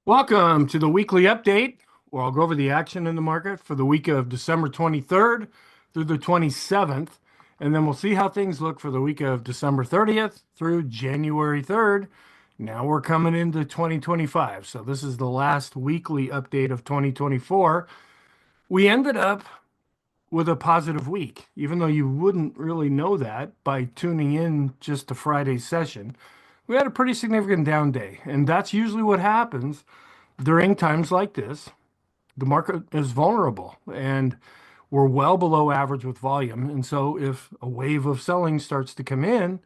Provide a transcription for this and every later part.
Welcome to the weekly update, where I'll go over the action in the market for the week of December 23rd through the 27th, and then we'll see how things look for the week of December 30th through January 3rd. Now we're coming into 2025, so this is the last weekly update of 2024. We ended up with a positive week, even though you wouldn't really know that by tuning in just to Friday's session. We had a pretty significant down day, and that's usually what happens during times like this. The market is vulnerable and we're well below average with volume. And so if a wave of selling starts to come in,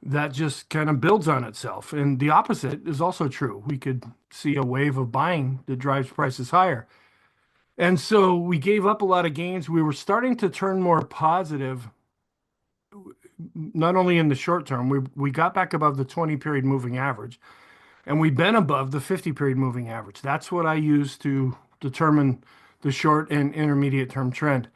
that just kind of builds on itself. And the opposite is also true. We could see a wave of buying that drives prices higher. And so we gave up a lot of gains. We were starting to turn more positive, not only in the short term, we got back above the 20 period moving average, and we've been above the 50 period moving average. That's what I use to determine the short and intermediate term trend.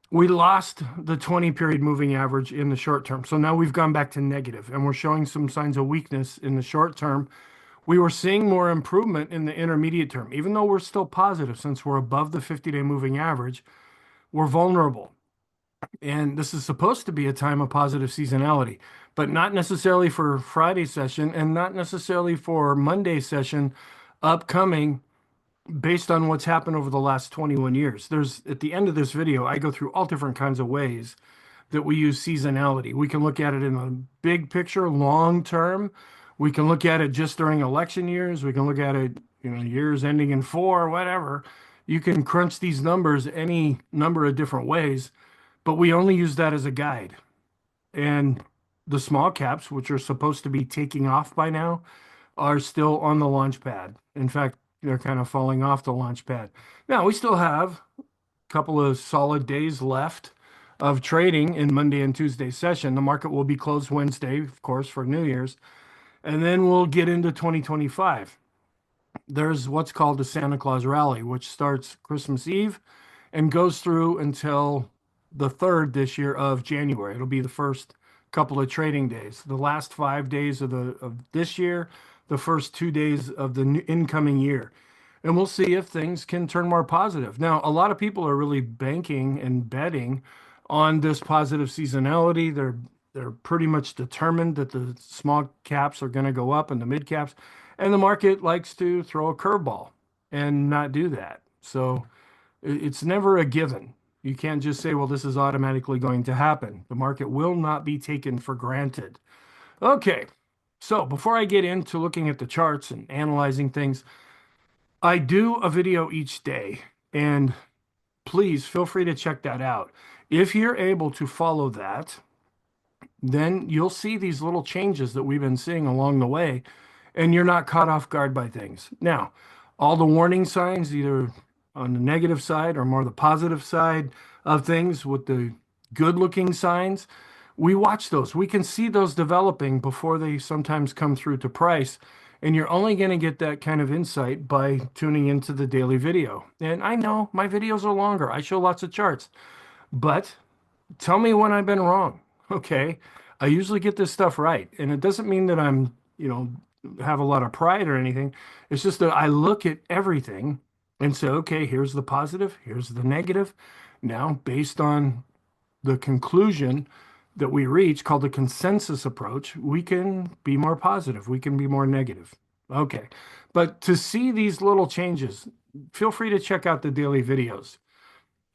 We lost the 20 period moving average in the short term. So now we've gone back to negative and we're showing some signs of weakness in the short term. We were seeing more improvement in the intermediate term, even though we're still positive since we're above the 50-day moving average. We're vulnerable. And this is supposed to be a time of positive seasonality, but not necessarily for Friday session and not necessarily for Monday session upcoming based on what's happened over the last 21 years. There's at the end of this video, I go through all different kinds of ways that we use seasonality. We can look at it in the big picture, long term. We can look at it just during election years. We can look at it, years ending in four, whatever. You can crunch these numbers any number of different ways, but we only use that as a guide. And the small caps, which are supposed to be taking off by now, are still on the launch pad. In fact, they're kind of falling off the launch pad. Now, we still have a couple of solid days left of trading in Monday and Tuesday session. The market will be closed Wednesday, of course, for New Year's. And then we'll get into 2025. There's what's called the Santa Claus rally, which starts Christmas Eve and goes through until the 3rd this year of January. It'll be the first couple of trading days. The last 5 days of this year, the first 2 days of the incoming year. And we'll see if things can turn more positive. Now, a lot of people are really banking and betting on this positive seasonality. They're pretty much determined that the small caps are going to go up and the mid caps. And the market likes to throw a curveball and not do that. So it's never a given. You can't just say, well, this is automatically going to happen. The market will not be taken for granted. Okay, so before I get into looking at the charts and analyzing things, I do a video each day, and please feel free to check that out. If you're able to follow that, then you'll see these little changes that we've been seeing along the way, and you're not caught off guard by things. Now, all the warning signs, either on the negative side or more the positive side of things with the good-looking signs, we watch those. We can see those developing before they sometimes come through to price. And you're only going to get that kind of insight by tuning into the daily video. And I know my videos are longer. I show lots of charts, but tell me when I've been wrong. Okay. I usually get this stuff right. And it doesn't mean that I'm, have a lot of pride or anything. It's just that I look at everything and say, okay, here's the positive, here's the negative. Now, based on the conclusion that we reach, called the consensus approach, we can be more positive, we can be more negative. Okay, but to see these little changes, feel free to check out the daily videos.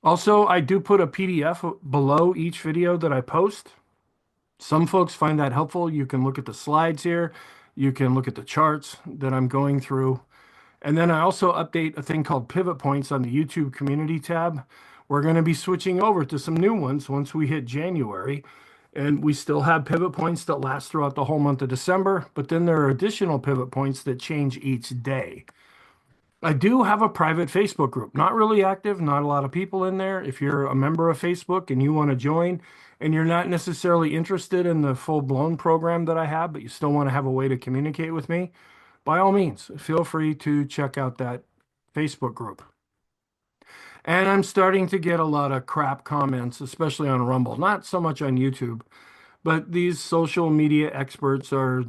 Also, I do put a PDF below each video that I post. Some folks find that helpful. You can look at the slides here. You can look at the charts that I'm going through. And then I also update a thing called pivot points on the YouTube community tab. We're going to be switching over to some new ones once we hit January. And we still have pivot points that last throughout the whole month of December, but then there are additional pivot points that change each day. I do have a private Facebook group, not really active, not a lot of people in there. If you're a member of Facebook and you want to join and you're not necessarily interested in the full-blown program that I have, but you still want to have a way to communicate with me, by all means, feel free to check out that Facebook group. And I'm starting to get a lot of crap comments, especially on Rumble, not so much on YouTube, but these social media experts are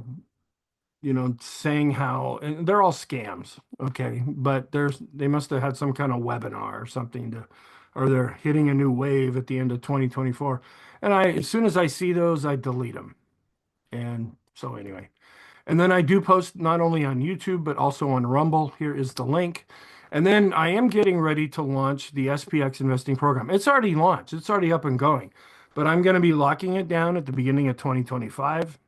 saying how, and they're all scams, okay? But they must have had some kind of webinar or something or they're hitting a new wave at the end of 2024. And as soon as I see those, I delete them. And so anyway, and then I do post not only on YouTube, but also on Rumble. Here is the link. And then I am getting ready to launch the SPX Investing Program. It's already launched. It's already up and going, but I'm going to be locking it down at the beginning of 2025.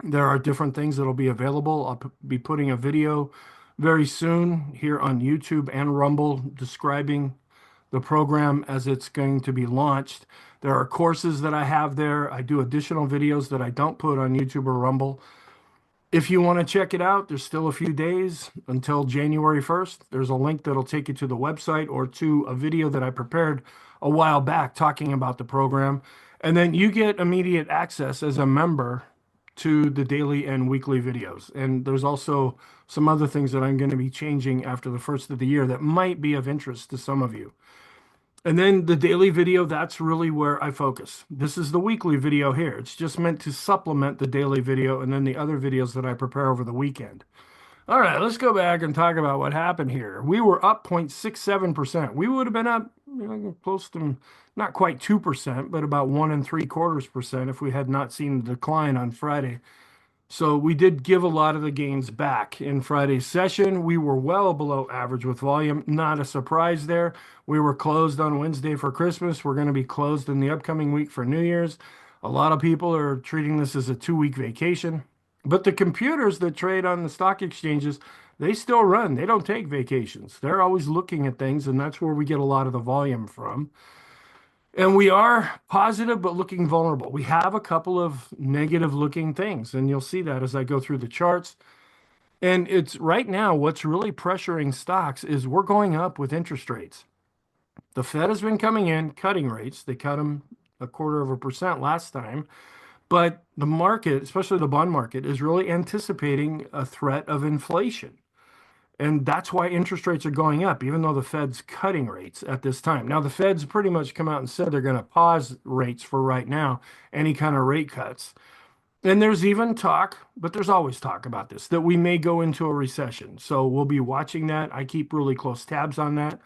There are different things that'll be available. I'll be putting a video very soon here on YouTube and Rumble describing the program as it's going to be launched. There are courses that I have there. I do additional videos that I don't put on YouTube or Rumble. If you want to check it out, there's still a few days until January 1st. There's a link that'll take you to the website or to a video that I prepared a while back talking about the program. And then you get immediate access as a member to the daily and weekly videos. And there's also some other things that I'm going to be changing after the first of the year that might be of interest to some of you. And then the daily video, that's really where I focus. This is the weekly video here. It's just meant to supplement the daily video and then the other videos that I prepare over the weekend. All right, let's go back and talk about what happened here. We were up 0.67%. We would have been up close to not quite 2%, but about 1.75% if we had not seen the decline on Friday. So we did give a lot of the gains back in Friday's session. We were well below average with volume. Not a surprise there. We were closed on Wednesday for Christmas. We're going to be closed in the upcoming week for New Year's. A lot of people are treating this as a 2-week vacation. But the computers that trade on the stock exchanges, they still run. They don't take vacations. They're always looking at things, and that's where we get a lot of the volume from. And we are positive, but looking vulnerable. We have a couple of negative looking things, and you'll see that as I go through the charts. And it's right now, what's really pressuring stocks is we're going up with interest rates. The Fed has been coming in, cutting rates. They cut them 0.25% last time. But the market, especially the bond market, is really anticipating a threat of inflation. And that's why interest rates are going up, even though the Fed's cutting rates at this time. Now, the Fed's pretty much come out and said they're going to pause rates for right now, any kind of rate cuts. And there's even talk, but there's always talk about this, that we may go into a recession. So we'll be watching that. I keep really close tabs on that.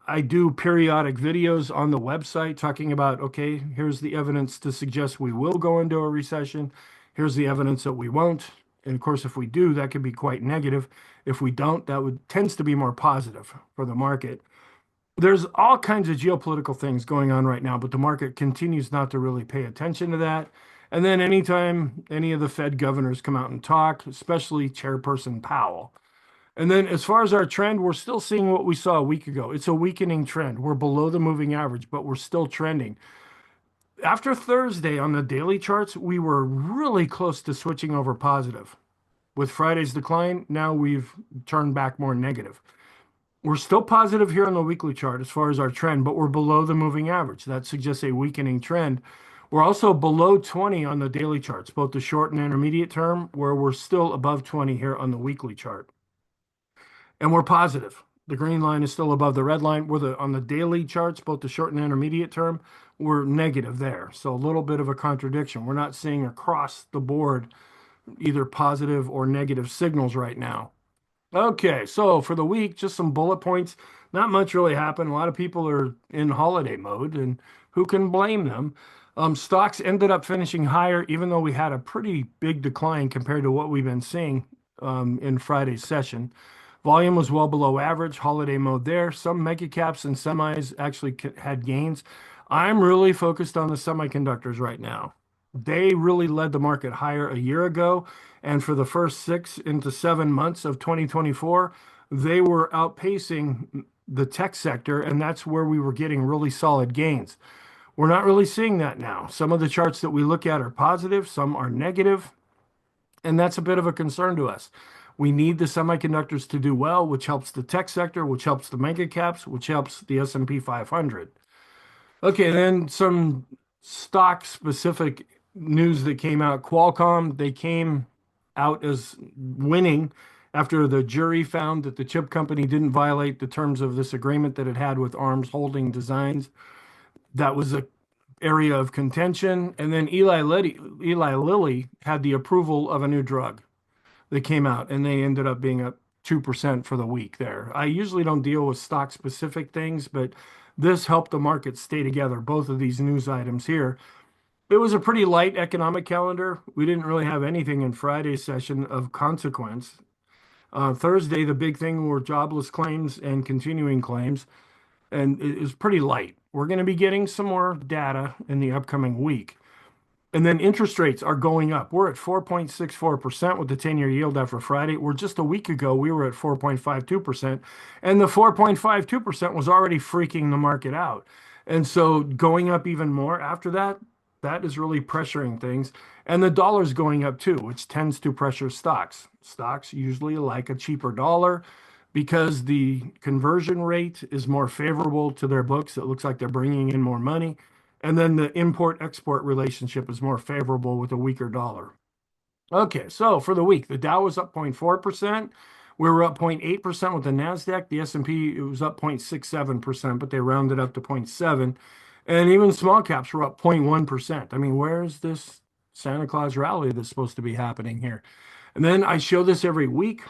I do periodic videos on the website talking about, okay, here's the evidence to suggest we will go into a recession. Here's the evidence that we won't. And of course, if we do, that could be quite negative. If we don't, tends to be more positive for the market. There's all kinds of geopolitical things going on right now, but the market continues not to really pay attention to that. And then anytime any of the Fed governors come out and talk, especially Chairperson Powell. And then as far as our trend, we're still seeing what we saw a week ago. It's a weakening trend. We're below the moving average, but we're still trending. After Thursday on the daily charts, we were really close to switching over positive. With Friday's decline, now we've turned back more negative. We're still positive here on the weekly chart as far as our trend, but we're below the moving average. That suggests a weakening trend. We're also below 20 on the daily charts, both the short and intermediate term, where we're still above 20 here on the weekly chart. And we're positive. The green line is still above the red line. On the daily charts, both the short and intermediate term, we're negative there. So a little bit of a contradiction. We're not seeing across the board either positive or negative signals right now. Okay, so for the week, just some bullet points. Not much really happened. A lot of people are in holiday mode, and who can blame them? Stocks ended up finishing higher, even though we had a pretty big decline compared to what we've been seeing in Friday's session. Volume was well below average, holiday mode there. Some mega caps and semis actually had gains. I'm really focused on the semiconductors right now. They really led the market higher a year ago. And for the first 6 into 7 months of 2024, they were outpacing the tech sector. And that's where we were getting really solid gains. We're not really seeing that now. Some of the charts that we look at are positive, some are negative. And that's a bit of a concern to us. We need the semiconductors to do well, which helps the tech sector, which helps the mega caps, which helps the S&P 500. Okay, then some stock-specific news that came out. Qualcomm, they came out as winning after the jury found that the chip company didn't violate the terms of this agreement that it had with Arms Holding Designs. That was an area of contention. And then Eli Lilly had the approval of a new drug. that came out, and they ended up being up 2% for the week there. I usually don't deal with stock specific things, but this helped the market stay together, both of these news items here. It was a pretty light economic calendar. We didn't really have anything in Friday's session of consequence. Thursday, the big thing were jobless claims and continuing claims, and it was pretty light. We're going to be getting some more data in the upcoming week. And then interest rates are going up. We're at 4.64% with the 10-year yield after Friday. We're just a week ago, we were at 4.52%. And the 4.52% was already freaking the market out. And so going up even more after that, that is really pressuring things. And the dollar's going up too, which tends to pressure stocks. Stocks usually like a cheaper dollar because the conversion rate is more favorable to their books. It looks like they're bringing in more money. And then the import-export relationship is more favorable with a weaker dollar. Okay, so for the week, the Dow was up 0.4%. We were up 0.8% with the NASDAQ. The S&P, it was up 0.67%, but they rounded up to 0.7. And even small caps were up 0.1%. I mean, where is this Santa Claus rally that's supposed to be happening here? And then I show this every week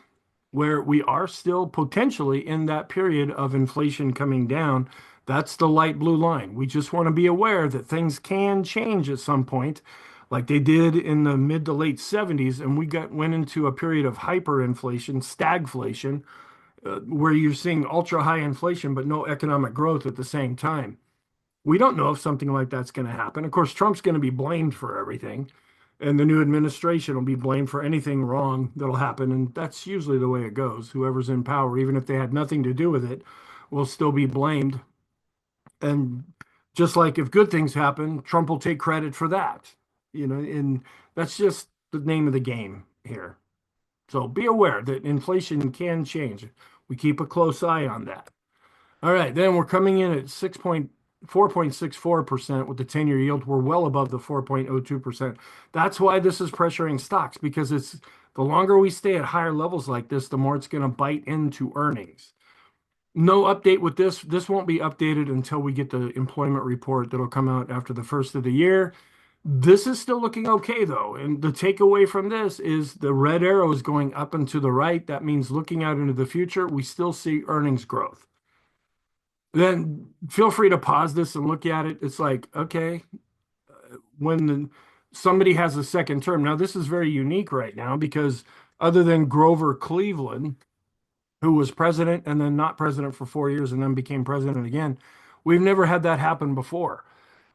where we are still potentially in that period of inflation coming down. That's the light blue line. We just want to be aware that things can change at some point, like they did in the mid to late 70s, and went into a period of hyperinflation, stagflation, where you're seeing ultra high inflation but no economic growth at the same time. We don't know if something like that's going to happen. Of course, Trump's going to be blamed for everything, and the new administration will be blamed for anything wrong that'll happen. And that's usually the way it goes. Whoever's in power, even if they had nothing to do with it, will still be blamed. And just like if good things happen, Trump will take credit for that, and that's just the name of the game here. So be aware that inflation can change. We keep a close eye on that. All right, then we're coming in at 4.64% with the 10-year yield. We're well above the 4.02%. That's why this is pressuring stocks, because it's the longer we stay at higher levels like this, the more it's going to bite into earnings. No update with this. This won't be updated until we get the employment report that'll come out after the first of the year. This is still looking okay, though. And the takeaway from this is the red arrow is going up and to the right. That means looking out into the future, we still see earnings growth. Then feel free to pause this and look at it. It's like, okay, when somebody has a second term. Now, this is very unique right now because other than Grover Cleveland, who was president and then not president for 4 years and then became president again, we've never had that happen before.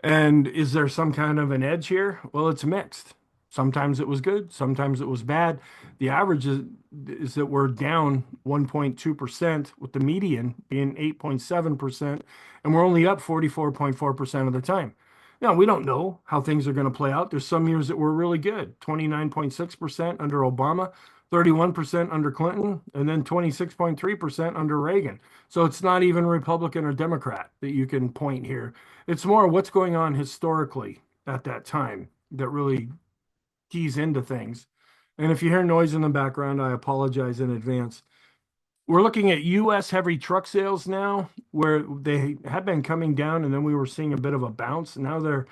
And is there some kind of an edge here? Well, it's mixed. Sometimes it was good, sometimes it was bad. The average is that we're down 1.2%, with the median being 8.7%, and we're only up 44.4% of the time. Now, we don't know how things are going to play out. There's some years that were really good, 29.6% under Obama, 31% under Clinton, and then 26.3% under Reagan. So it's not even Republican or Democrat that you can point here. It's more what's going on historically at that time that really keys into things. And if you hear noise in the background, I apologize in advance. We're looking at U.S. heavy truck sales now, where they have been coming down, and then we were seeing a bit of a bounce. Now they're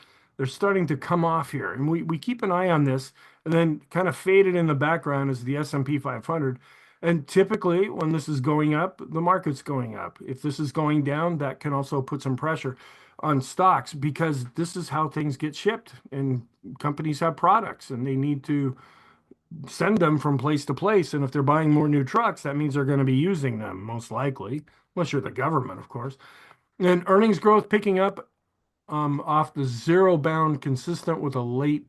starting to come off here, and we keep an eye on this. And then kind of faded in the background is the S&P 500. And typically, when this is going up, the market's going up. If this is going down, that can also put some pressure on stocks, because this is how things get shipped, and companies have products and they need to send them from place to place. And if they're buying more new trucks, that means they're going to be using them, most likely, unless you're the government, of course. And earnings growth picking up off the zero bound, consistent with a late,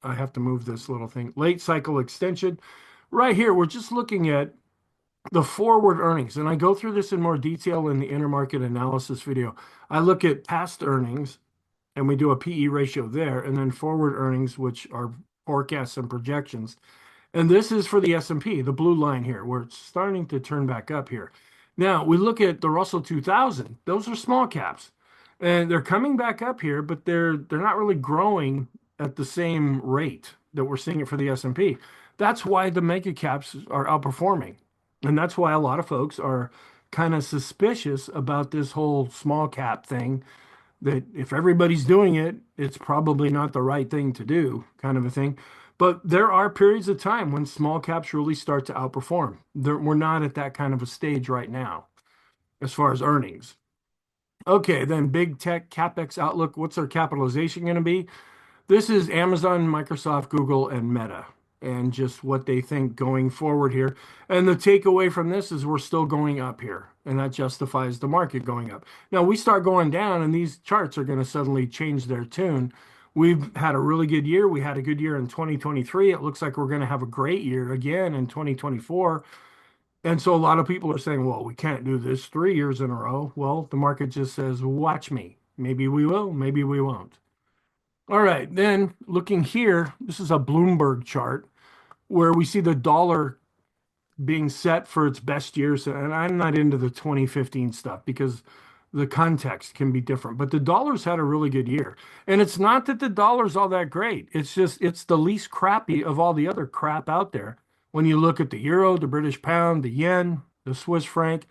I have to move this little thing, late cycle extension. Right here, we're just looking at the forward earnings, and I go through this in more detail in the intermarket analysis video. I look at past earnings, and we do a PE ratio there, and then forward earnings, which are forecasts and projections. And this is for the S&P, the blue line here, where it's starting to turn back up here. Now, we look at the Russell 2000. Those are small caps, and they're coming back up here, but they're not really growing at the same rate that we're seeing it for the S&P. That's why the mega caps are outperforming. And that's why a lot of folks are kind of suspicious about this whole small cap thing, that if everybody's doing it, it's probably not the right thing to do, kind of a thing. But there are periods of time when small caps really start to outperform. We're not at that kind of a stage right now as far as earnings. Okay, then big tech capex outlook. What's their capitalization going to be? This is Amazon, Microsoft, Google, and Meta, and just what they think going forward here. And the takeaway from this is we're still going up here, and that justifies the market going up. Now we start going down, and these charts are going to suddenly change their tune. We've had a really good year. We had a good year in 2023. It looks like we're going to have a great year again in 2024. And so a lot of people are saying, well, we can't do this 3 years in a row. Well, the market just says, watch me. Maybe we will, maybe we won't. All right, then looking here, this is a Bloomberg chart where we see the dollar being set for its best years. And I'm not into the 2015 stuff because the context can be different. But the dollar's had a really good year. And it's not that the dollar's all that great. It's just, it's the least crappy of all the other crap out there. When you look at the euro, the British pound, the yen, the Swiss franc,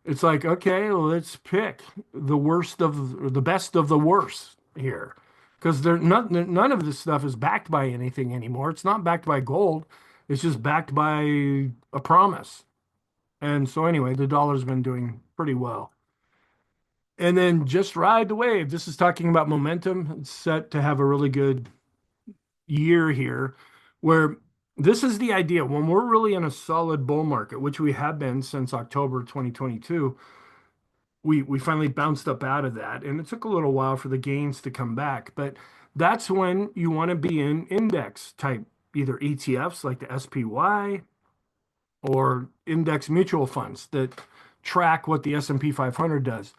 it's like, okay, well, let's pick the worst of the best of the worst here. Because none of this stuff is backed by anything anymore. It's not backed by gold. It's just backed by a promise. And so anyway, the dollar's been doing pretty well. And then just ride the wave. This is talking about momentum. It's set to have a really good year here, where this is the idea. When we're really in a solid bull market, which we have been since October 2022, we finally bounced up out of that. And it took a little while for the gains to come back. But that's when you want to be in index type, either ETFs like the SPY or index mutual funds that track what the S&P 500 does.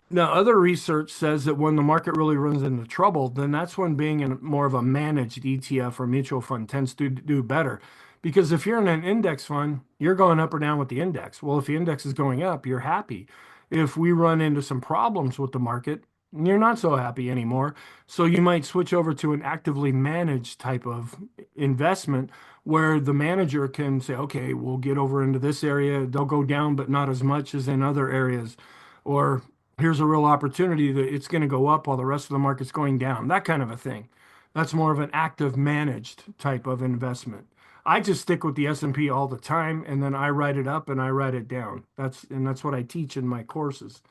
Now, other research says that when the market really runs into trouble, then that's when being in more of a managed ETF or mutual fund tends to do better. Because if you're in an index fund, you're going up or down with the index. Well, if the index is going up, you're happy. If we run into some problems with the market, you're not so happy anymore. So you might switch over to an actively managed type of investment where the manager can say, okay, we'll get over into this area. They'll go down, but not as much as in other areas. Or here's a real opportunity that it's going to go up while the rest of the market's going down, that kind of a thing. That's more of an active managed type of investment. I just stick with the S&P all the time, and then I write it up and I write it down. That's what I teach in my courses.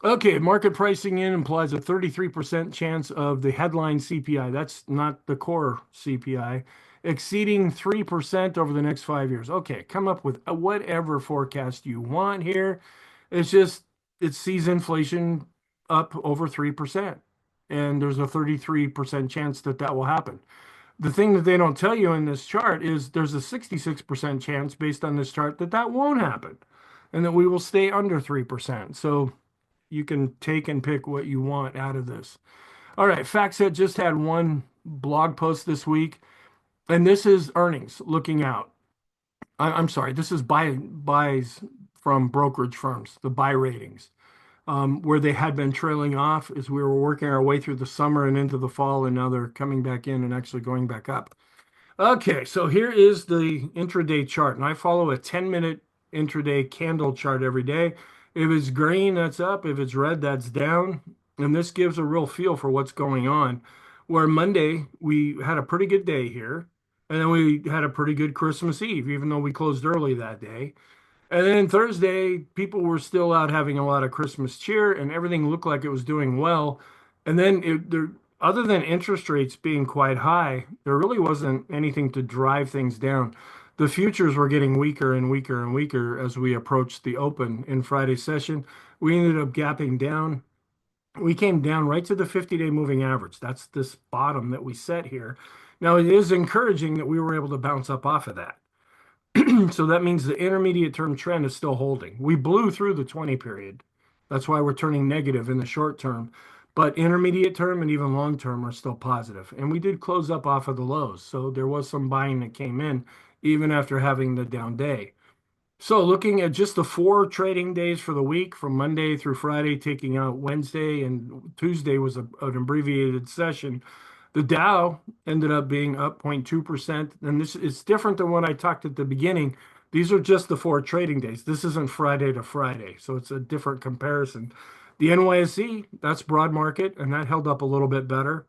Okay, market pricing in implies a 33% chance of the headline CPI. That's not the core CPI, exceeding 3% over the next 5 years. Okay, come up with whatever forecast you want here. It's just, it sees inflation up over 3%. And there's a 33% chance that that will happen. The thing that they don't tell you in this chart is there's a 66% chance based on this chart that that won't happen and that we will stay under 3%. So you can take and pick what you want out of this. All right, FactSet just had one blog post this week, and this is earnings looking out. I'm sorry, this is buys from brokerage firms, the buy ratings, where they had been trailing off as we were working our way through the summer and into the fall, and now they're coming back in and actually going back up. Okay, so here is the intraday chart, and I follow a 10-minute intraday candle chart every day. If it's green, that's up. If it's red, that's down. And this gives a real feel for what's going on. Where Monday, we had a pretty good day here. And then we had a pretty good Christmas Eve, even though we closed early that day. And then Thursday, people were still out having a lot of Christmas cheer, and everything looked like it was doing well. And then, other than interest rates being quite high, there really wasn't anything to drive things down. The futures were getting weaker and weaker and weaker as we approached the open in Friday's session. We ended up gapping down. We came down right to the 50-day moving average. That's this bottom that we set here. Now, it is encouraging that we were able to bounce up off of that. So that means the intermediate term trend is still holding. We blew through the 20 period. That's why we're turning negative in the short term. But intermediate term and even long term are still positive. And we did close up off of the lows. So there was some buying that came in even after having the down day. So looking at just the 4 trading days for the week from Monday through Friday, taking out Wednesday, and Tuesday was an abbreviated session. The Dow ended up being up 0.2%. And this is different than what I talked at the beginning. These are just the 4 trading days. This isn't Friday to Friday. So it's a different comparison. The NYSE, that's broad market, and that held up a little bit better.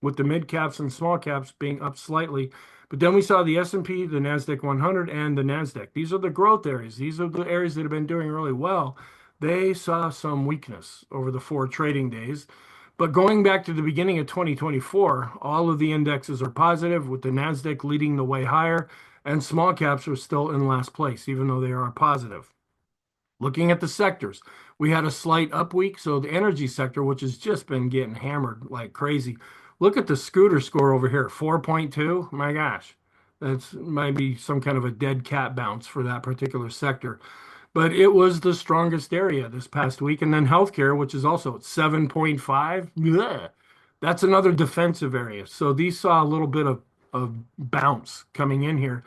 with the mid caps and small caps being up slightly. But then we saw the S&P, the NASDAQ 100, and the NASDAQ. These are the growth areas. These are the areas that have been doing really well. They saw some weakness over the 4 trading days. But going back to the beginning of 2024, all of the indexes are positive, with the NASDAQ leading the way higher, and small caps are still in last place, even though they are positive. Looking at the sectors, we had a slight up week. So the energy sector, which has just been getting hammered like crazy. Look at the scooter score over here, 4.2. My gosh, that's might be some kind of a dead cat bounce for that particular sector. But it was the strongest area this past week. And then healthcare, which is also at 7.5. Bleh. That's another defensive area. So these saw a little bit of bounce coming in here.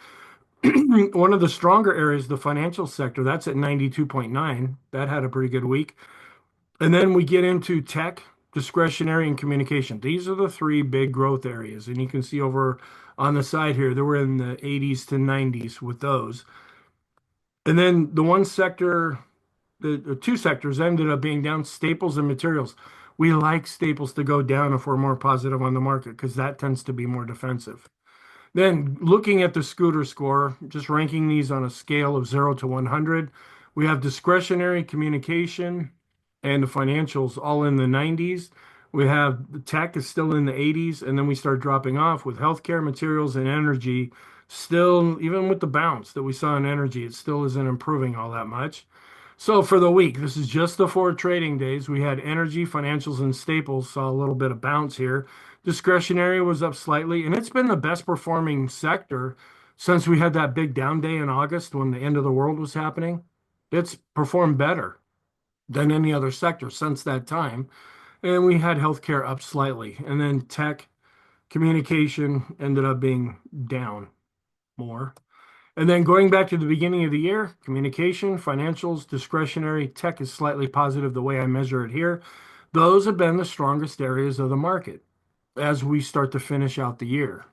One of the stronger areas, the financial sector, that's at 92.9. That had a pretty good week. And then we get into tech, discretionary, and communication. These are the three big growth areas. And you can see over on the side here, they were in the 80s to 90s with those. And then the one sector, the two sectors ended up being down, staples and materials. We like staples to go down if we're more positive on the market because that tends to be more defensive. Then looking at the scooter score, just ranking these on a scale of 0 to 100, we have discretionary, communication, and the financials all in the 90s. We have the tech is still in the 80s, and then we start dropping off with healthcare, materials, and energy. Still, even with the bounce that we saw in energy, it still isn't improving all that much. So for the week, this is just the 4 trading days. We had energy, financials, and staples saw a little bit of bounce here. Discretionary was up slightly, and it's been the best performing sector since we had that big down day in August when the end of the world was happening. It's performed better than any other sector since that time. And we had healthcare up slightly. And then tech, communication ended up being down more. And then going back to the beginning of the year, communication, financials, discretionary, tech is slightly positive the way I measure it here. Those have been the strongest areas of the market as we start to finish out the year.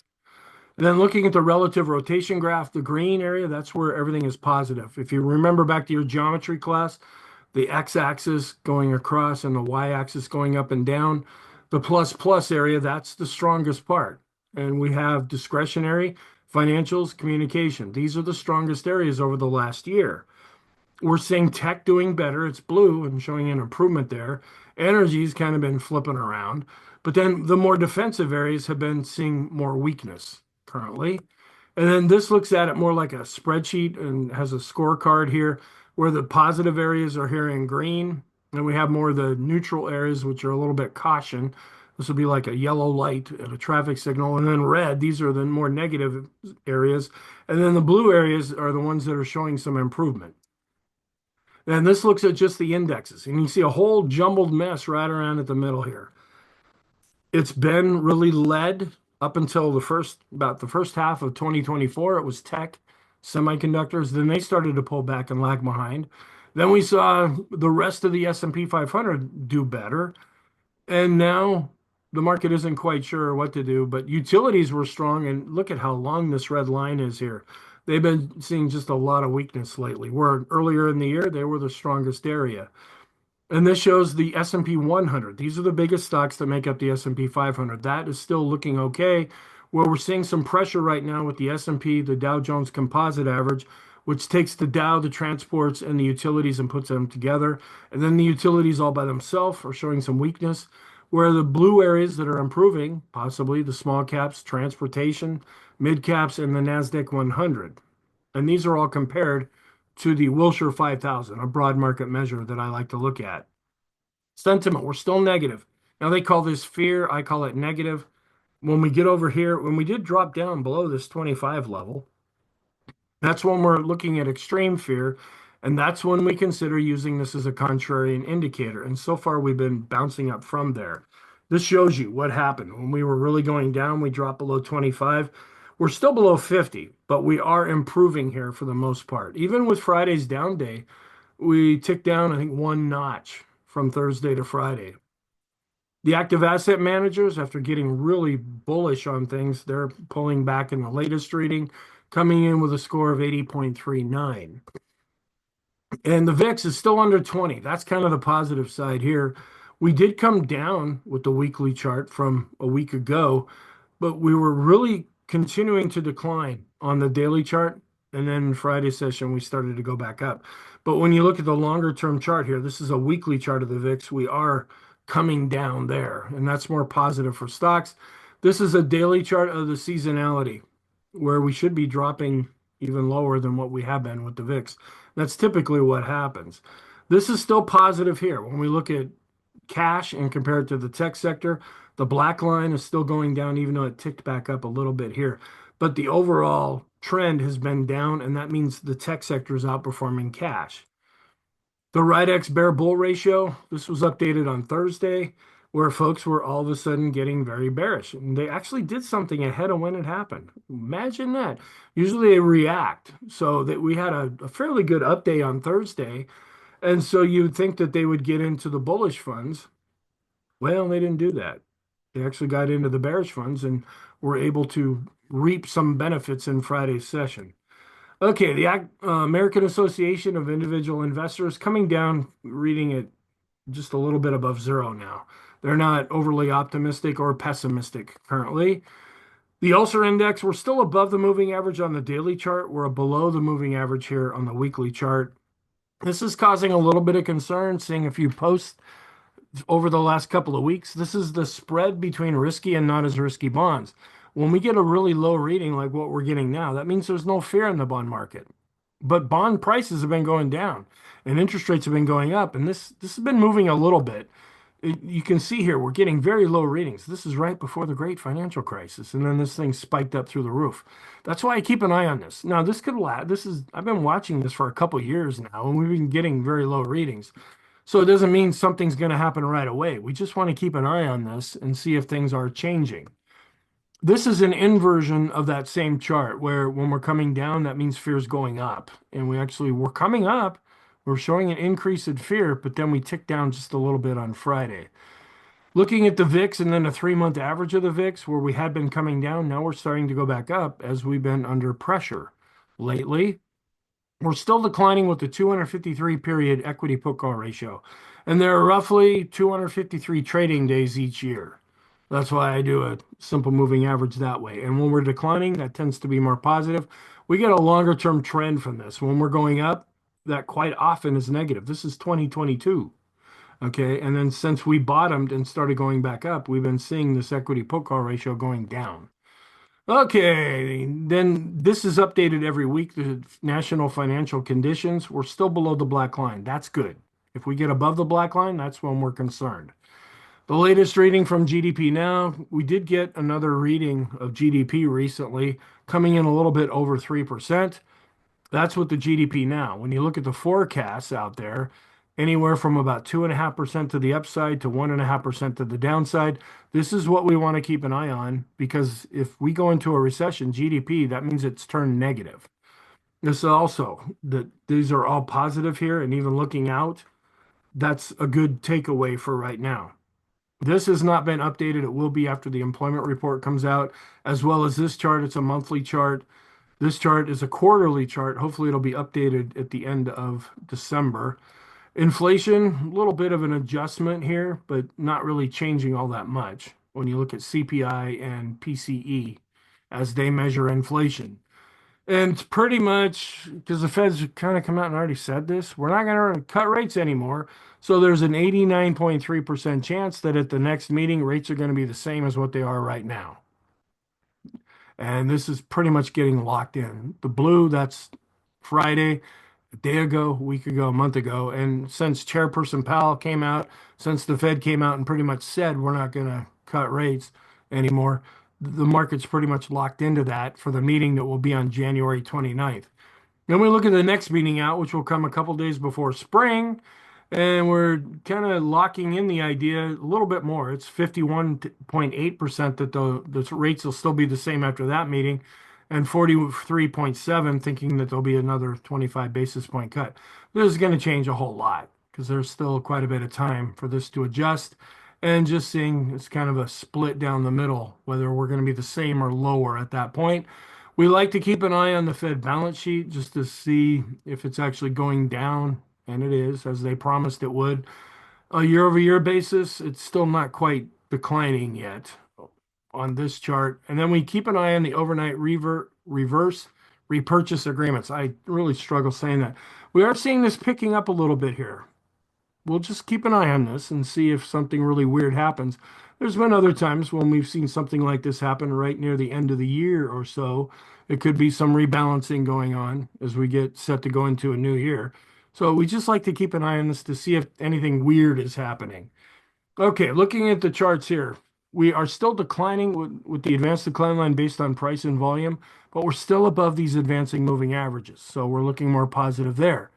And then looking at the relative rotation graph, the green area, that's where everything is positive. If you remember back to your geometry class, the x-axis going across and the y-axis going up and down, the plus plus area, that's the strongest part. And we have discretionary, financials, communication. These are the strongest areas over the last year. We're seeing tech doing better. It's blue and showing an improvement there. Energy's kind of been flipping around. But then the more defensive areas have been seeing more weakness currently. And then this looks at it more like a spreadsheet and has a scorecard here where the positive areas are here in green. And we have more of the neutral areas, which are a little bit caution. This will be like a yellow light at a traffic signal. And then red, these are the more negative areas. And then the blue areas are the ones that are showing some improvement. And this looks at just the indexes. And you see a whole jumbled mess right around at the middle here. It's been really led up until about the first half of 2024. It was tech, semiconductors. Then they started to pull back and lag behind. Then we saw the rest of the S&P 500 do better. And now the market isn't quite sure what to do, but utilities were strong. And look at how long this red line is here. They've been seeing just a lot of weakness lately, where earlier in the year, they were the strongest area. And this shows the S&P 100. These are the biggest stocks that make up the S&P 500. That is still looking okay. Where we're seeing some pressure right now with the S&P, the Dow Jones Composite Average, which takes the Dow, the transports, and the utilities and puts them together. And then the utilities all by themselves are showing some weakness. Where the blue areas that are improving, possibly the small caps, transportation, mid caps, and the NASDAQ 100. And these are all compared to the Wilshire 5000, a broad market measure that I like to look at. Sentiment, we're still negative. Now they call this fear, I call it negative. When we get over here, when we did drop down below this 25 level, that's when we're looking at extreme fear, and that's when we consider using this as a contrarian indicator. And so far, we've been bouncing up from there. This shows you what happened. When we were really going down, we dropped below 25. We're still below 50, but we are improving here for the most part. Even with Friday's down day, we ticked down, I think, 1 notch from Thursday to Friday. The active asset managers, after getting really bullish on things, they're pulling back in the latest reading, coming in with a score of 80.39. And the VIX is still under 20. That's kind of the positive side here. We did come down with the weekly chart from a week ago, but we were really continuing to decline on the daily chart. And then Friday session, we started to go back up. But when you look at the longer term chart here, this is a weekly chart of the VIX. We are coming down there, and that's more positive for stocks. This is a daily chart of the seasonality where we should be dropping even lower than what we have been with the VIX. That's typically what happens. This is still positive here. When we look at cash and compare it to the tech sector, the black line is still going down, even though it ticked back up a little bit here. But the overall trend has been down, and that means the tech sector is outperforming cash. The RIDEX bear bull ratio, this was updated on Thursday, where folks were all of a sudden getting very bearish. And they actually did something ahead of when it happened. Imagine that. Usually they react. So that we had a fairly good update on Thursday. And so you'd think that they would get into the bullish funds. Well, they didn't do that. They actually got into the bearish funds and were able to reap some benefits in Friday's session. Okay, the American Association of Individual Investors coming down, reading it just a little bit above zero now. They're not overly optimistic or pessimistic currently. The Ulster Index, we're still above the moving average on the daily chart. We're below the moving average here on the weekly chart. This is causing a little bit of concern, seeing a few posts over the last couple of weeks. This is the spread between risky and not as risky bonds. When we get a really low reading like what we're getting now, that means there's no fear in the bond market. But bond prices have been going down and interest rates have been going up. And this has been moving a little bit. You can see here, we're getting very low readings. This is right before the great financial crisis. And then this thing spiked up through the roof. That's why I keep an eye on this. Now, this could last. I've been watching this for a couple of years now, and we've been getting very low readings. So it doesn't mean something's going to happen right away. We just want to keep an eye on this and see if things are changing. This is an inversion of that same chart where when we're coming down, that means fear is going up. And we're coming up. We're showing an increase in fear, but then we tick down just a little bit on Friday. Looking at the VIX and then a 3-month average of the VIX where we had been coming down, now we're starting to go back up as we've been under pressure lately. We're still declining with the 253 period equity put call ratio. And there are roughly 253 trading days each year. That's why I do a simple moving average that way. And when we're declining, that tends to be more positive. We get a longer term trend from this. When we're going up, that quite often is negative. This is 2022. Okay. And then since we bottomed and started going back up, we've been seeing this equity put call ratio going down. Okay, then this is updated every week. The national financial conditions, we're still below the black line. That's good. If we get above the black line, that's when we're concerned. The latest reading from GDP now, we did get another reading of GDP recently, coming in a little bit over 3%. That's with the GDP now. When you look at the forecasts out there, anywhere from about 2.5% to the upside to 1.5% to the downside. This is what we want to keep an eye on because if we go into a recession, GDP, that means it's turned negative. This also, that these are all positive here, and even looking out, that's a good takeaway for right now. This has not been updated. It will be after the employment report comes out, as well as this chart. It's a monthly chart. This chart is a quarterly chart. Hopefully, it'll be updated at the end of December. Inflation, a little bit of an adjustment here, but not really changing all that much when you look at CPI and PCE as they measure inflation. And pretty much, because the Fed's kind of come out and already said this, we're not going to cut rates anymore. So there's an 89.3% chance that at the next meeting, rates are going to be the same as what they are right now. And this is pretty much getting locked in. The blue, that's Friday, a day ago, a week ago, a month ago. And since Chairperson Powell came out, since the Fed came out and pretty much said we're not going to cut rates anymore, the market's pretty much locked into that for the meeting that will be on January 29th. Then we look at the next meeting out, which will come a couple days before spring. And we're kind of locking in the idea a little bit more. It's 51.8% that the rates will still be the same after that meeting, and 43.7 thinking that there'll be another 25 basis point cut. This is going to change a whole lot because there's still quite a bit of time for this to adjust. And just seeing it's kind of a split down the middle, whether we're going to be the same or lower at that point. We like to keep an eye on the Fed balance sheet just to see if it's actually going down, and it is, as they promised it would. A year-over-year basis, it's still not quite declining yet on this chart. And then we keep an eye on the overnight reverse repurchase agreements. I really struggle saying that. We are seeing this picking up a little bit here. We'll just keep an eye on this and see if something really weird happens. There's been other times when we've seen something like this happen right near the end of the year or so. It could be some rebalancing going on as we get set to go into a new year. So we just like to keep an eye on this to see if anything weird is happening. Okay, looking at the charts here, we are still declining with the advanced decline line based on price and volume, but we're still above these advancing moving averages. So we're looking more positive there.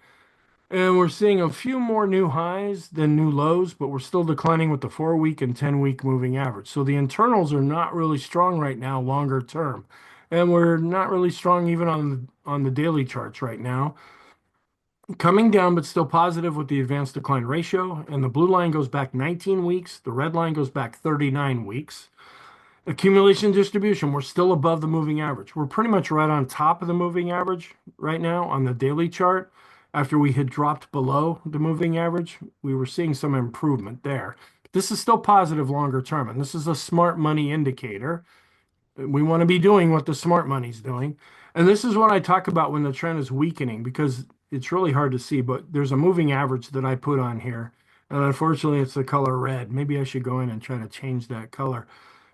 And we're seeing a few more new highs than new lows, but we're still declining with the 4-week and 10-week moving average. So the internals are not really strong right now, longer term. And we're not really strong even on the daily charts right now. Coming down, but still positive with the advanced decline ratio. And the blue line goes back 19 weeks. The red line goes back 39 weeks. Accumulation distribution, we're still above the moving average. We're pretty much right on top of the moving average right now on the daily chart. After we had dropped below the moving average, we were seeing some improvement there. This is still positive longer term, and this is a smart money indicator. We want to be doing what the smart money's doing. And this is what I talk about when the trend is weakening because it's really hard to see, but there's a moving average that I put on here. And unfortunately, it's the color red. Maybe I should go in and try to change that color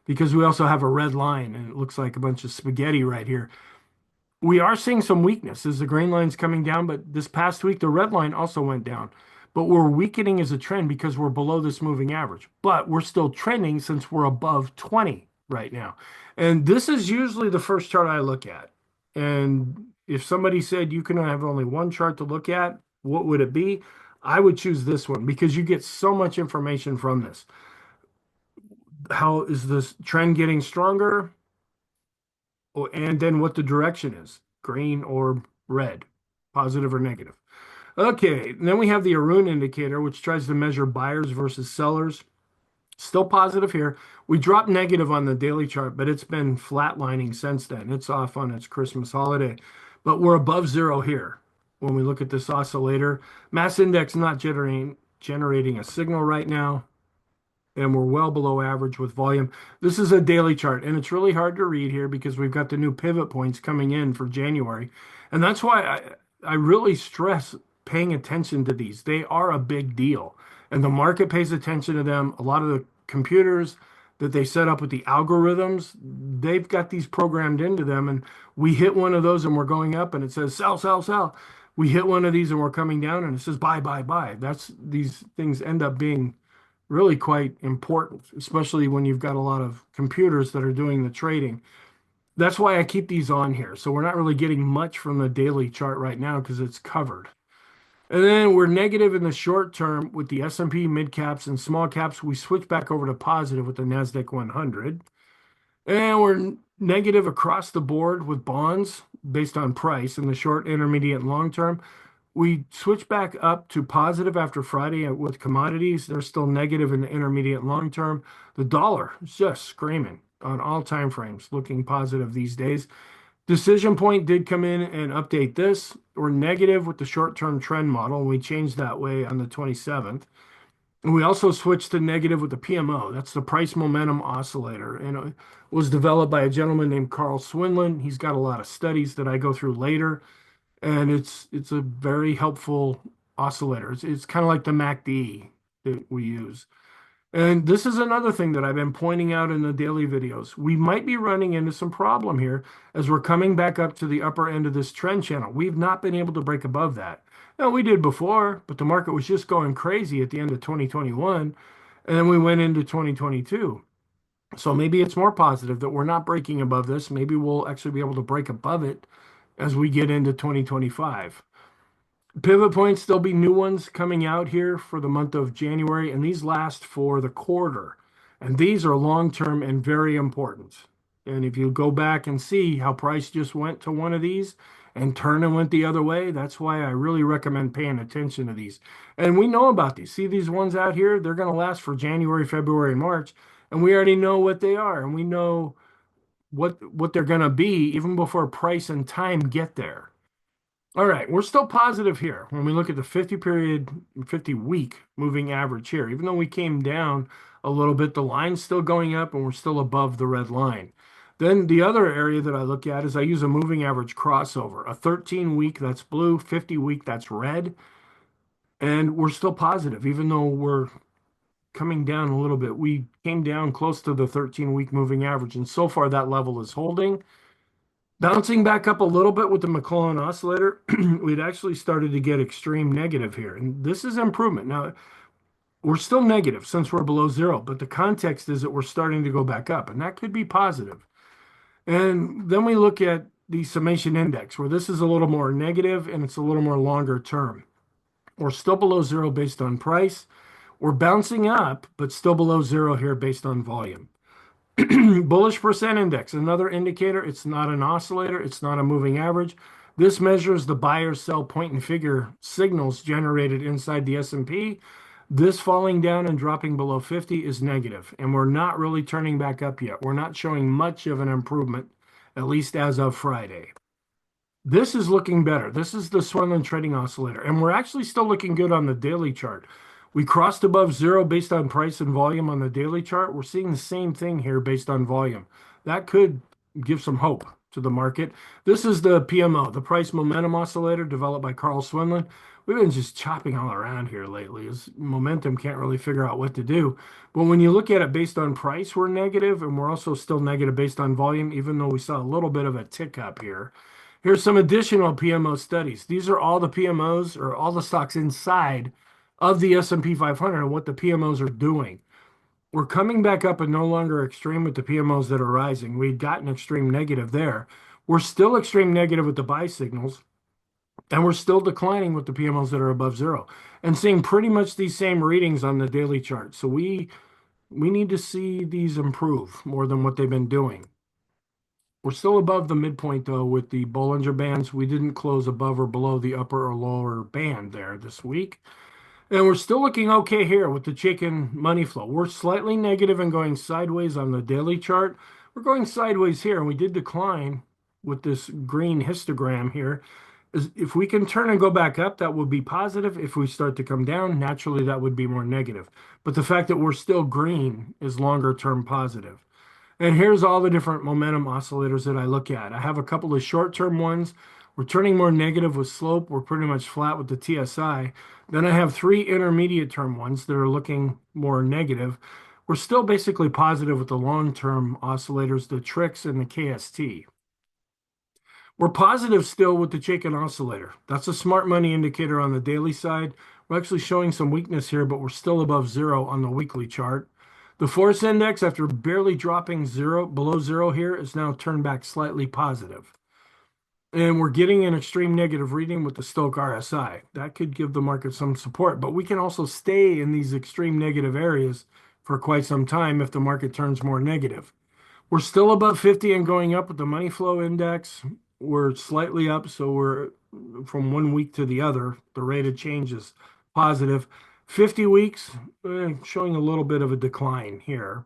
because we also have a red line and it looks like a bunch of spaghetti right here. We are seeing some weakness as the green line's coming down, but this past week, the red line also went down. But we're weakening as a trend because we're below this moving average. But we're still trending since we're above 20 right now. And this is usually the first chart I look at. And if somebody said you can have only one chart to look at, what would it be? I would choose this one because you get so much information from this. How is this trend getting stronger? And then what the direction is, green or red, positive or negative. Okay, and then we have the Arun indicator, which tries to measure buyers versus sellers. Still positive here. We dropped negative on the daily chart, but it's been flatlining since then. It's off on its Christmas holiday, but we're above zero here. When we look at this oscillator, mass index not generating a signal right now, and we're well below average with volume. This is a daily chart, and it's really hard to read here because we've got the new pivot points coming in for January. And that's why I really stress paying attention to these. They are a big deal, and the market pays attention to them. A lot of the computers that they set up with the algorithms, they've got these programmed into them, and we hit one of those and we're going up and it says sell, sell, sell. We hit one of these and we're coming down and it says buy, buy, buy. These things end up being really quite important, especially when you've got a lot of computers that are doing the trading. That's why I keep these on here. So we're not really getting much from the daily chart right now because it's covered. And then we're negative in the short term with the S&P mid caps and small caps. We switch back over to positive with the NASDAQ 100. And we're negative across the board with bonds based on price in the short, intermediate, and long term. We switch back up to positive after Friday with commodities. They're still negative in the intermediate and long term. The dollar is just screaming on all time frames, looking positive these days. Decision Point did come in and update this. We're negative with the short-term trend model. We changed that way on the 27th. And we also switched to negative with the PMO. That's the price momentum oscillator. And it was developed by a gentleman named Carl Swenlin. He's got a lot of studies that I go through later. And it's a very helpful oscillator. It's kind of like the MACD that we use. And this is another thing that I've been pointing out in the daily videos. We might be running into some problem here as we're coming back up to the upper end of this trend channel. We've not been able to break above that. Now, we did before, but the market was just going crazy at the end of 2021, and then we went into 2022. So maybe it's more positive that we're not breaking above this. Maybe we'll actually be able to break above it as we get into 2025. Pivot points, there'll be new ones coming out here for the month of January, and these last for the quarter. And these are long-term and very important. And if you go back and see how price just went to one of these and turned and went the other way, that's why I really recommend paying attention to these. And we know about these. See these ones out here? They're going to last for January, February, and March. And we already know what they are. And we know what they're going to be even before price and time get there. All right, we're still positive here when we look at the 50 period, 50 week moving average here. Even though we came down a little bit, the line's still going up and we're still above the red line. Then the other area that I look at is I use a moving average crossover, a 13 week that's blue, 50 week that's red, and we're still positive, even though we're coming down a little bit. We came down close to the 13-week moving average, and so far that level is holding. Bouncing back up a little bit with the McClellan oscillator, we'd actually started to get extreme negative here, and this is improvement. Now, we're still negative since we're below zero, but the context is that we're starting to go back up, and that could be positive. And then we look at the summation index, where this is a little more negative and it's a little more longer term. We're still below zero based on price. We're bouncing up, but still below zero here based on volume. Bullish percent index, another indicator. It's not an oscillator. It's not a moving average. This measures the buyer sell point and figure signals generated inside the S&P. This falling down and dropping below 50 is negative, and we're not really turning back up yet. We're not showing much of an improvement, at least as of Friday. This is looking better. This is the Swenlin trading oscillator, and we're actually still looking good on the daily chart. We crossed above zero based on price and volume on the daily chart. We're seeing the same thing here based on volume. That could give some hope to the market. This is the PMO, the price momentum oscillator developed by Carl Swenlin. We've been just chopping all around here lately. As momentum can't really figure out what to do. But when you look at it based on price, we're negative, and we're also still negative based on volume, even though we saw a little bit of a tick up here. Here's some additional PMO studies. These are all the PMOs or all the stocks inside of the S&P 500 and what the PMOs are doing. We're coming back up and no longer extreme with the PMOs that are rising. We'd gotten extreme negative there. We're still extreme negative with the buy signals, and we're still declining with the PMOs that are above zero and seeing pretty much these same readings on the daily chart. So we need to see these improve more than what they've been doing. We're still above the midpoint, though, with the Bollinger Bands. We didn't close above or below the upper or lower band there this week. And we're still looking okay here with the chicken money flow. We're slightly negative and going sideways on the daily chart. We're going sideways here, and we did decline with this green histogram here. If we can turn and go back up, that would be positive. If we start to come down, naturally, that would be more negative. But the fact that we're still green is longer term positive. And here's all the different momentum oscillators that I look at. I have a couple of short-term ones. We're turning more negative with slope. We're pretty much flat with the TSI. Then I have three intermediate-term ones that are looking more negative. We're still basically positive with the long-term oscillators, the TRIX and the KST. We're positive still with the Chaikin oscillator. That's a smart money indicator on the daily side. We're actually showing some weakness here, but we're still above zero on the weekly chart. The force index, after barely dropping below zero here, is now turned back slightly positive. And we're getting an extreme negative reading with the Stochk RSI. That could give the market some support, but we can also stay in these extreme negative areas for quite some time if the market turns more negative. We're still above 50 and going up with the money flow index. We're slightly up, so we're from one week to the other. The rate of change is positive. 50 weeks, showing a little bit of a decline here.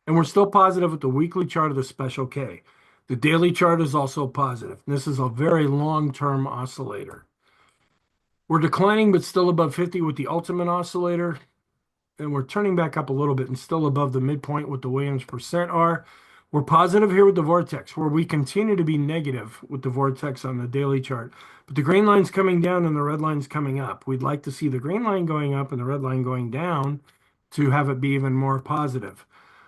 And we're still positive with the weekly chart of the special K. The daily chart is also positive. This is a very long-term oscillator. We're declining, but still above 50 with the ultimate oscillator. And we're turning back up a little bit and still above the midpoint with the Williams percent R. We're positive here with the vortex, where we continue to be negative with the vortex on the daily chart. But the green line's coming down and the red line's coming up. We'd like to see the green line going up and the red line going down to have it be even more positive.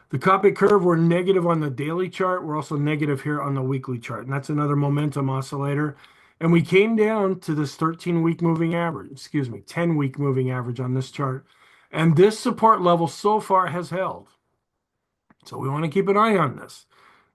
The copy curve, we're negative on the daily chart. We're also negative here on the weekly chart. And that's another momentum oscillator. And we came down to this 13-week moving average, 10-week moving average on this chart. And this support level so far has held. So we want to keep an eye on this.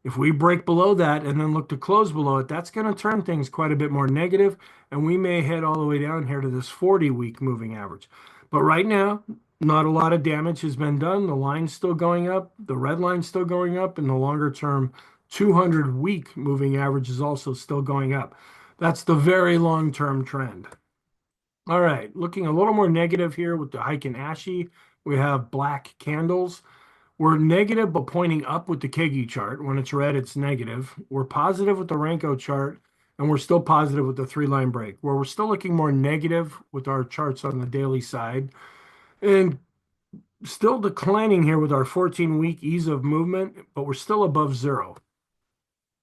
If we break below that and then look to close below it, that's going to turn things quite a bit more negative, and we may head all the way down here to this 40-week moving average. But right now, not a lot of damage has been done. The line's still going up, the red line's still going up, and the longer-term 200-week moving average is also still going up. That's the very long-term trend. All right, looking a little more negative here with the Heiken Ashi. We have black candles. We're negative, but pointing up with the Kegi chart. When it's red, it's negative. We're positive with the Renko chart, and we're still positive with the three-line break, where we're still looking more negative with our charts on the daily side, and still declining here with our 14-week ease of movement, but we're still above zero.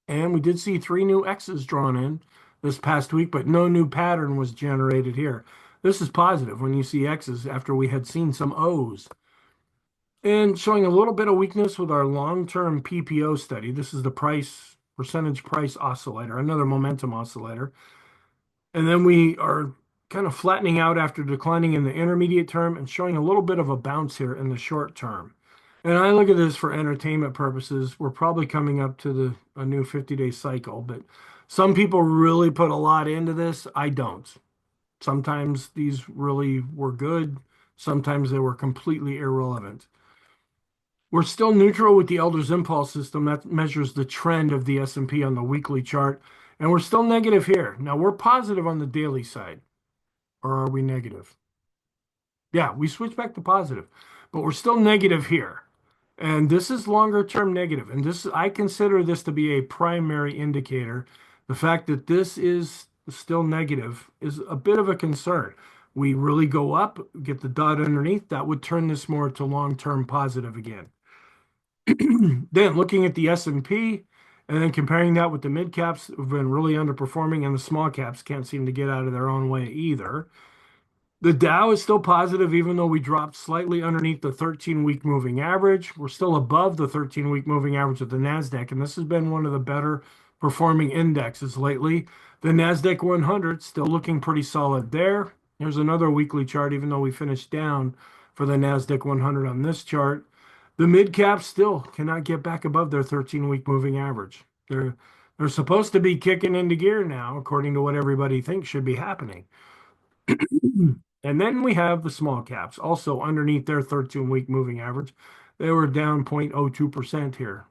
And we did see three new X's drawn in this past week, but no new pattern was generated here. This is positive when you see X's after we had seen some O's. And showing a little bit of weakness with our long-term PPO study. This is the percentage price oscillator, another momentum oscillator. And then we are kind of flattening out after declining in the intermediate term and showing a little bit of a bounce here in the short term. And I look at this for entertainment purposes. We're probably coming up to a new 50-day cycle, but some people really put a lot into this. I don't. Sometimes these really were good. Sometimes they were completely irrelevant. We're still neutral with the Elder's Impulse system that measures the trend of the S&P on the weekly chart, and we're still negative here. Now we're positive on the daily side, or are we negative? Yeah, we switched back to positive, but we're still negative here. And this is longer term negative. And this, I consider this to be a primary indicator. The fact that this is still negative is a bit of a concern. We really go up, get the dot underneath, that would turn this more to long-term positive again. Then looking at the S&P and then comparing that with the mid caps who've been really underperforming, and the small caps can't seem to get out of their own way either. The Dow is still positive, even though we dropped slightly underneath the 13-week moving average. We're still above the 13-week moving average of the NASDAQ, and this has been one of the better performing indexes lately. The NASDAQ 100 still looking pretty solid there. Here's another weekly chart, even though we finished down for the NASDAQ 100 on this chart. The mid caps still cannot get back above their 13-week moving average. They're supposed to be kicking into gear now, according to what everybody thinks should be happening. And then we have the small caps, also underneath their 13-week moving average. They were down 0.02% here.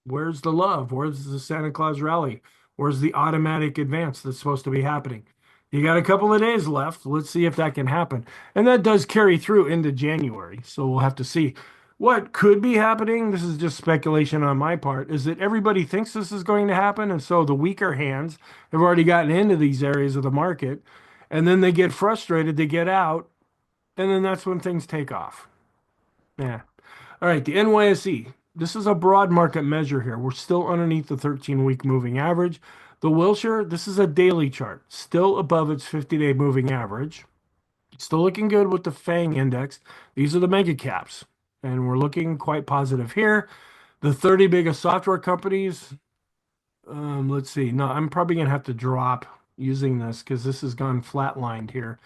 Where's the love? Where's the Santa Claus rally? Where's the automatic advance that's supposed to be happening? You got a couple of days left. Let's see if that can happen. And that does carry through into January. So we'll have to see. What could be happening, this is just speculation on my part, is that everybody thinks this is going to happen. And so the weaker hands have already gotten into these areas of the market. And then they get frustrated, they get out, and then that's when things take off. Yeah. All right, the NYSE. This is a broad market measure here. We're still underneath the 13-week moving average. The Wilshire, this is a daily chart, still above its 50-day moving average. Still looking good with the FANG index. These are the mega caps, and we're looking quite positive here. The 30 biggest software companies, let's see. No, I'm probably going to have to drop using this because this has gone flatlined here.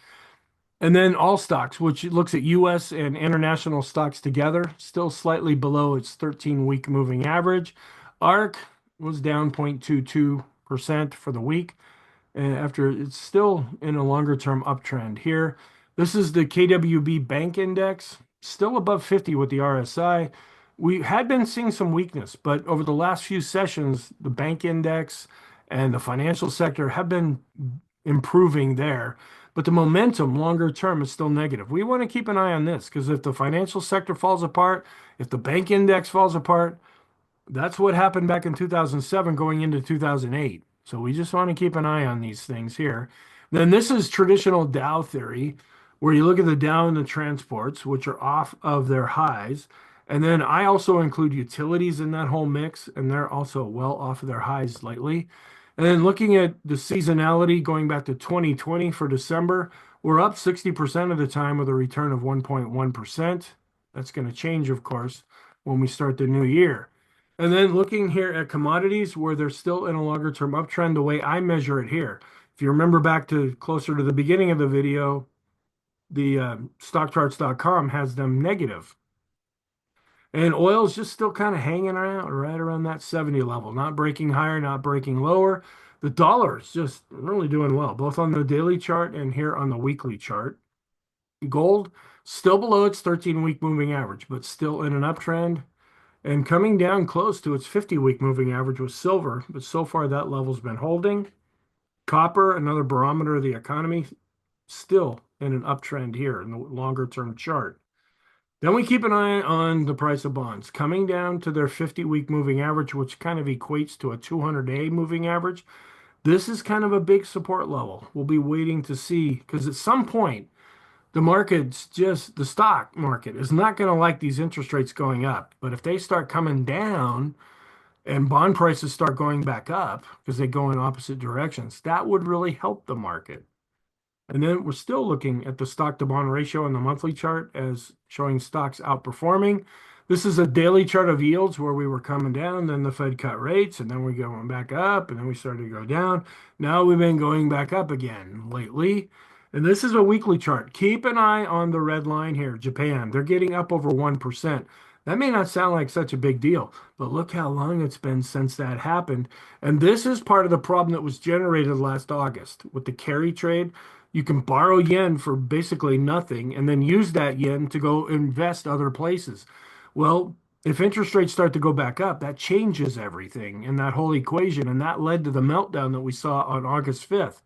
And then all stocks, which looks at US and international stocks together, still slightly below its 13-week moving average. ARC was down 0.22% for the week, after it's still in a longer term uptrend here. This is the KWB Bank Index, still above 50 with the RSI. We had been seeing some weakness, but over the last few sessions, the bank index and the financial sector have been improving there. But the momentum longer term is still negative. We want to keep an eye on this because if the financial sector falls apart, if the bank index falls apart, that's what happened back in 2007 going into 2008. So we just want to keep an eye on these things here. Then this is traditional Dow theory, where you look at the Dow and the transports, which are off of their highs. And then I also include utilities in that whole mix, and they're also well off of their highs lately. And then looking at the seasonality going back to 2020 for December, we're up 60% of the time with a return of 1.1%. That's going to change, of course, when we start the new year. And then looking here at commodities where they're still in a longer term uptrend, the way I measure it here. If you remember back to closer to the beginning of the video, the stockcharts.com has them negative. And oil is just still kind of hanging around right around that 70 level, not breaking higher, not breaking lower. The dollar is just really doing well, both on the daily chart and here on the weekly chart. Gold still below its 13-week moving average, but still in an uptrend and coming down close to its 50-week moving average with silver, but so far that level's been holding. Copper, another barometer of the economy, still in an uptrend here in the longer term chart. Then we keep an eye on the price of bonds coming down to their 50-week moving average, which kind of equates to a 200-day moving average. This is kind of a big support level. We'll be waiting to see because at some point, the stock market is not going to like these interest rates going up. But if they start coming down and bond prices start going back up because they go in opposite directions, that would really help the market. And then we're still looking at the stock to bond ratio in the monthly chart as showing stocks outperforming. This is a daily chart of yields where we were coming down, then the Fed cut rates, and then we going back up, and then we started to go down. Now we've been going back up again lately. And this is a weekly chart. Keep an eye on the red line here, Japan. They're getting up over 1%. That may not sound like such a big deal, but look how long it's been since that happened. And this is part of the problem that was generated last August with the carry trade. You can borrow yen for basically nothing and then use that yen to go invest other places. Well, if interest rates start to go back up, that changes everything in that whole equation. And that led to the meltdown that we saw on August 5th.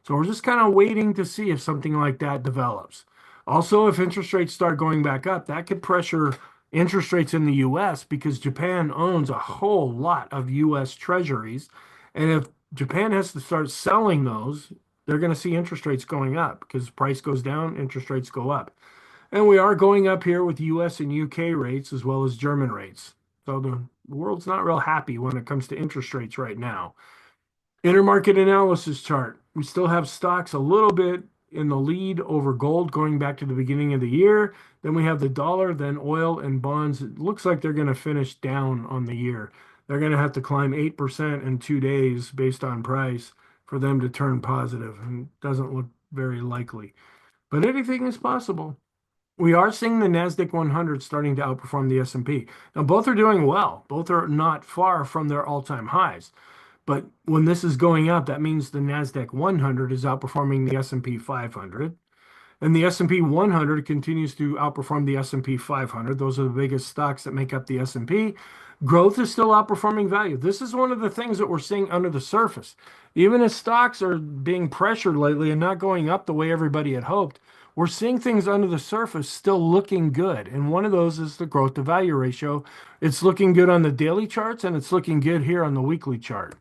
So we're just kind of waiting to see if something like that develops. Also, if interest rates start going back up, that could pressure interest rates in the US because Japan owns a whole lot of US treasuries. And if Japan has to start selling those, they're going to see interest rates going up because price goes down, interest rates go up. And we are going up here with US and UK rates as well as German rates. So the world's not real happy when it comes to interest rates right now. Intermarket analysis chart. We still have stocks a little bit in the lead over gold going back to the beginning of the year. Then we have the dollar, then oil and bonds. It looks like they're going to finish down on the year. They're going to have to climb 8% in 2 days based on price for them to turn positive, and doesn't look very likely. But anything is possible. We are seeing the Nasdaq 100 starting to outperform the S&P. Now, both are doing well. Both are not far from their all-time highs. But when this is going up, that means the Nasdaq 100 is outperforming the S&P 500. And the S&P 100 continues to outperform the S&P 500. Those are the biggest stocks that make up the S&P. Growth is still outperforming value. This is one of the things that we're seeing under the surface. Even as stocks are being pressured lately and not going up the way everybody had hoped, we're seeing things under the surface still looking good. And one of those is the growth to value ratio. It's looking good on the daily charts and it's looking good here on the weekly chart.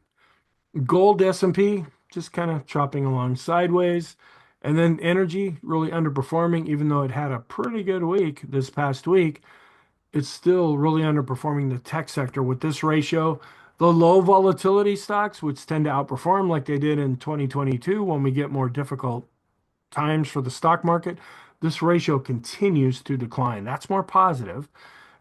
Gold S&P just kind of chopping along sideways. And then energy really underperforming, even though it had a pretty good week this past week. It's still really underperforming the tech sector with this ratio. The low volatility stocks, which tend to outperform like they did in 2022 when we get more difficult times for the stock market, this ratio continues to decline. That's more positive.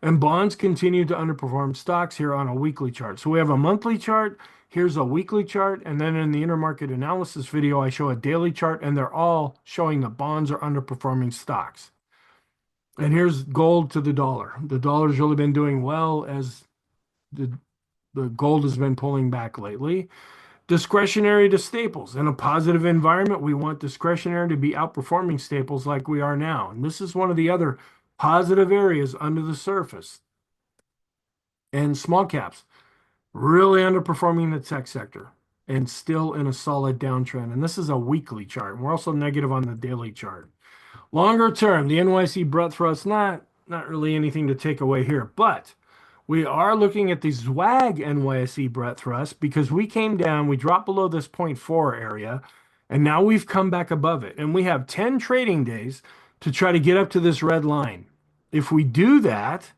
And bonds continue to underperform stocks here on a weekly chart. So we have a monthly chart. Here's a weekly chart. And then in the intermarket analysis video, I show a daily chart, and they're all showing that bonds are underperforming stocks. And here's gold to the dollar. The dollar's really been doing well as the gold has been pulling back lately. Discretionary to staples. In a positive environment, we want discretionary to be outperforming staples like we are now. And this is one of the other positive areas under the surface. And small caps, really underperforming the tech sector and still in a solid downtrend. And this is a weekly chart. We're also negative on the daily chart. Longer term, the NYC breadth thrust, not really anything to take away here, but we are looking at the ZWAG NYSE breadth thrust because we came down, we dropped below this 0.4 area, and now we've come back above it. And we have 10 trading days to try to get up to this red line. If we do that,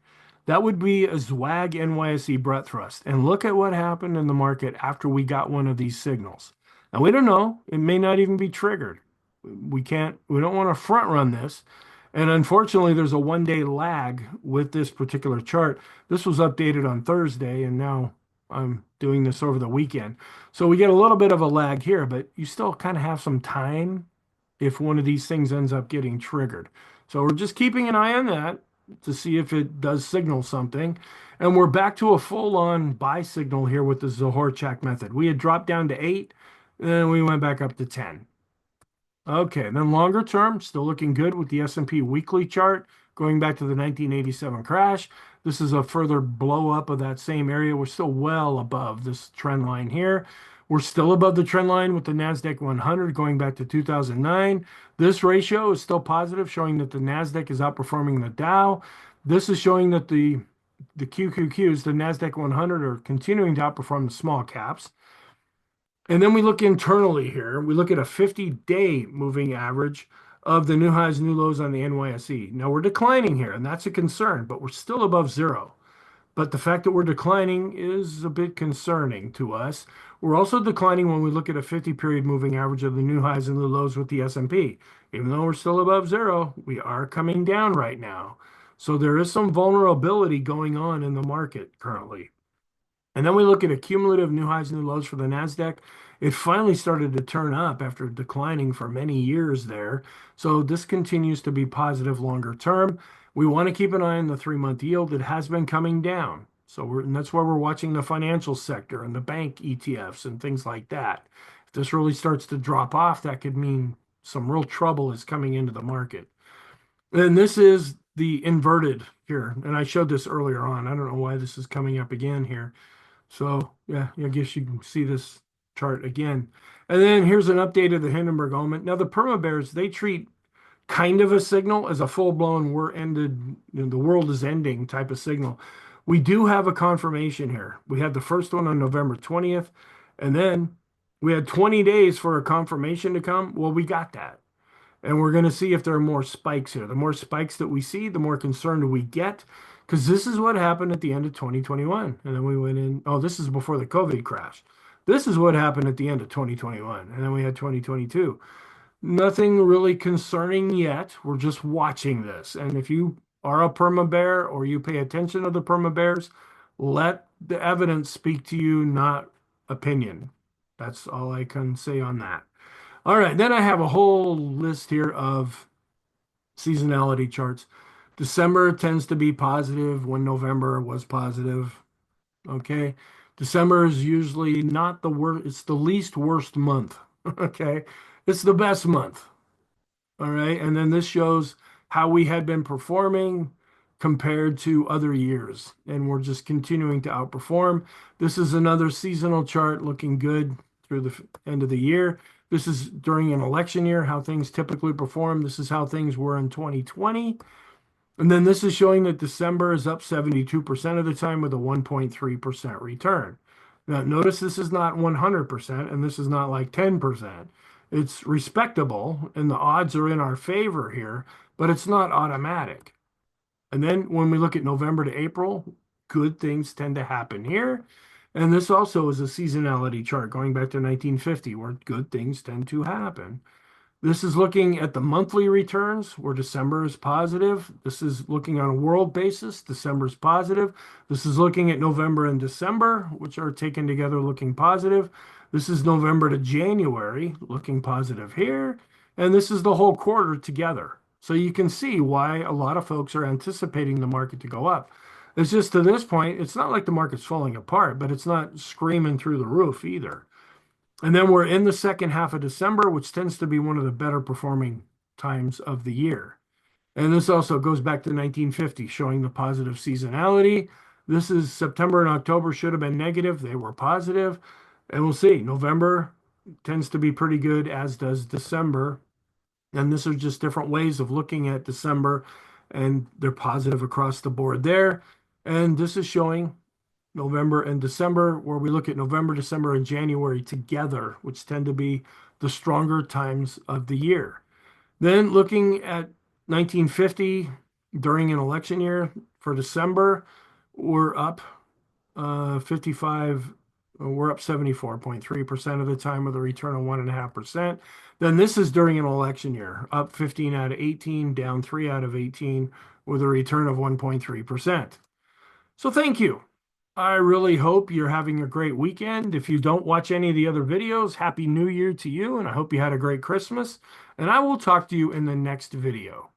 that would be a ZWAG NYSE breadth thrust. And look at what happened in the market after we got one of these signals. Now, we don't know. It may not even be triggered. We don't want to front run this. And unfortunately, there's a 1 day lag with this particular chart. This was updated on Thursday, and now I'm doing this over the weekend. So we get a little bit of a lag here, but you still kind of have some time if one of these things ends up getting triggered. So we're just keeping an eye on that to see if it does signal something. And we're back to a full-on buy signal here with the Zohorchak method. We had dropped down to 8, and then we went back up to 10. Okay, then longer term, still looking good with the S&P weekly chart going back to the 1987 crash. This is a further blow up of that same area. We're still well above this trend line here. We're still above the trend line with the NASDAQ 100 going back to 2009. This ratio is still positive, showing that the NASDAQ is outperforming the Dow. This is showing that the QQQs, the NASDAQ 100, are continuing to outperform the small caps. And then we look internally here. We look at a 50-day moving average of the new highs, new lows on the NYSE. Now we're declining here, and that's a concern, but we're still above zero. But the fact that we're declining is a bit concerning to us. We're also declining when we look at a 50-period moving average of the new highs and the lows with the S&P. Even though we're still above zero, we are coming down right now. So there is some vulnerability going on in the market currently. And then we look at cumulative new highs and new lows for the NASDAQ. It finally started to turn up after declining for many years there. So this continues to be positive longer term. We want to keep an eye on the 3-month yield. It has been coming down. And that's why we're watching the financial sector and the bank ETFs and things like that. If this really starts to drop off, that could mean some real trouble is coming into the market. And this is the inverted here. And I showed this earlier on. I don't know why this is coming up again here. So yeah, I guess you can see this chart again. And then here's an update of the Hindenburg element. Now the perma bears, they treat kind of a signal as a full-blown we're ended, the world is ending type of signal. We do have a confirmation here. We had the first one on November 20th, and then we had 20 days for a confirmation to come. Well, we got that. And we're going to see if there are more spikes here. The more spikes that we see, the more concerned we get, because this is what happened at the end of 2021. And then we went in, oh, this is before the COVID crash. This is what happened at the end of 2021. And then we had 2022. Nothing really concerning yet. We're just watching this. And if you are a perma bear or you pay attention to the perma bears, let the evidence speak to you, not opinion. That's all I can say on that. All right, then I have a whole list here of seasonality charts. December tends to be positive when November was positive. Okay. December is usually not the worst, it's the least worst month. Okay. It's the best month. All right. And then this shows how we had been performing compared to other years. And we're just continuing to outperform. This is another seasonal chart looking good through the end of the year. This is during an election year, how things typically perform. This is how things were in 2020. And then this is showing that December is up 72% of the time with a 1.3% return. Now, notice this is not 100%, and this is not like 10%. It's respectable, and the odds are in our favor here, but it's not automatic. And then when we look at November to April, good things tend to happen here. And this also is a seasonality chart going back to 1950, where good things tend to happen. This is looking at the monthly returns where December is positive. This is looking on a world basis. December is positive. This is looking at November and December, which are taken together looking positive. This is November to January looking positive here. And this is the whole quarter together. So you can see why a lot of folks are anticipating the market to go up. It's just to this point, it's not like the market's falling apart, but it's not screaming through the roof either. And then we're in the second half of December, which tends to be one of the better performing times of the year. And this also goes back to 1950, showing the positive seasonality. This is September and October should have been negative. They were positive. And we'll see. November tends to be pretty good, as does December. And this is just different ways of looking at December, and they're positive across the board there. And this is showing November and December, where we look at November, December, and January together, which tend to be the stronger times of the year. Then looking at 1950 during an election year for December, we're up 55, we're up 74.3% of the time with a return of 1.5%. Then this is during an election year, up 15 out of 18, down 3 out of 18 with a return of 1.3%. So thank you. I really hope you're having a great weekend. If you don't watch any of the other videos, Happy New Year to you, and I hope you had a great Christmas. And I will talk to you in the next video.